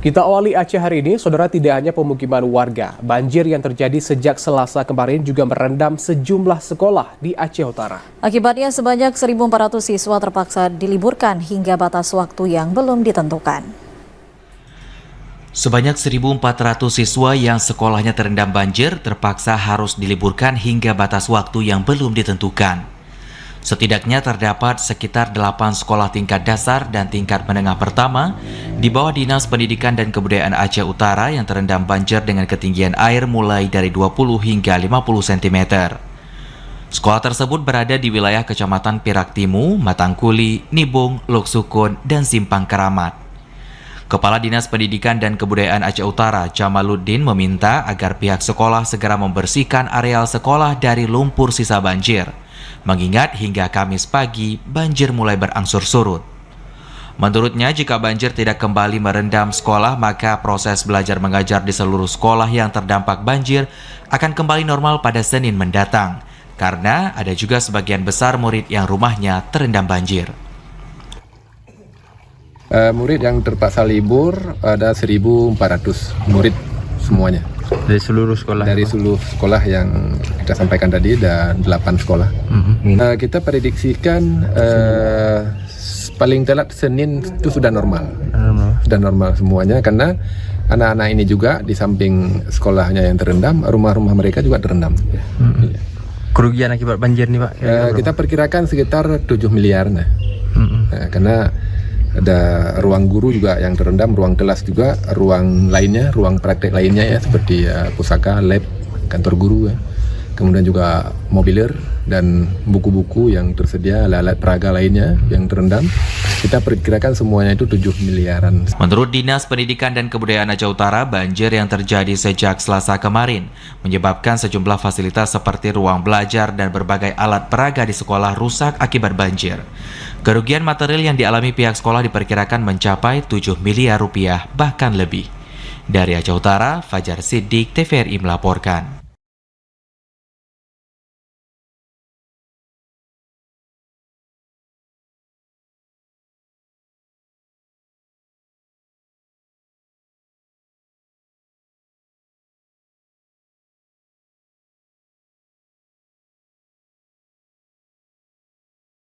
Kita awali Aceh hari ini, saudara, tidak hanya pemukiman warga. Banjir yang terjadi sejak Selasa kemarin juga merendam sejumlah sekolah di Aceh Utara. Akibatnya sebanyak 1.400 siswa terpaksa diliburkan hingga batas waktu yang belum ditentukan. Sebanyak 1.400 siswa yang sekolahnya terendam banjir terpaksa harus diliburkan hingga batas waktu yang belum ditentukan. Setidaknya terdapat sekitar 8 sekolah tingkat dasar dan tingkat menengah pertama di bawah Dinas Pendidikan dan Kebudayaan Aceh Utara yang terendam banjir dengan ketinggian air mulai dari 20 hingga 50 cm. Sekolah tersebut berada di wilayah Kecamatan Piraktimu, Matangkuli, Nibung, Loksukun, dan Simpang Keramat. Kepala Dinas Pendidikan dan Kebudayaan Aceh Utara, Jamaluddin, meminta agar pihak sekolah segera membersihkan areal sekolah dari lumpur sisa banjir. Mengingat hingga Kamis pagi, banjir mulai berangsur surut. Menurutnya, jika banjir tidak kembali merendam sekolah, maka proses belajar mengajar di seluruh sekolah yang terdampak banjir akan kembali normal pada Senin mendatang. Karena ada juga sebagian besar murid yang rumahnya terendam banjir. Murid yang terpaksa libur ada 1.400 murid semuanya. Dari seluruh sekolah? Dari seluruh sekolah yang kita sampaikan tadi, dan 8 sekolah. Kita prediksikan paling telat Senin itu sudah normal. Sudah normal semuanya, karena anak-anak ini juga di samping sekolahnya yang terendam, rumah-rumah mereka juga terendam. Kerugian akibat banjir nih Pak? Kita perkirakan sekitar 7 miliar. Karena ada ruang guru juga yang terendam, ruang kelas juga, ruang lainnya, ruang praktek lainnya ya, seperti pusaka, lab, kantor guru ya. Kemudian juga mobiler dan buku-buku yang tersedia, alat peraga lainnya yang terendam. Kita perkirakan semuanya itu 7 miliaran. Menurut Dinas Pendidikan dan Kebudayaan Aceh Utara, banjir yang terjadi sejak Selasa kemarin menyebabkan sejumlah fasilitas seperti ruang belajar dan berbagai alat peraga di sekolah rusak akibat banjir. Kerugian material yang dialami pihak sekolah diperkirakan mencapai 7 miliar rupiah bahkan lebih. Dari Aceh Utara, Fajar Siddiq, TVRI melaporkan.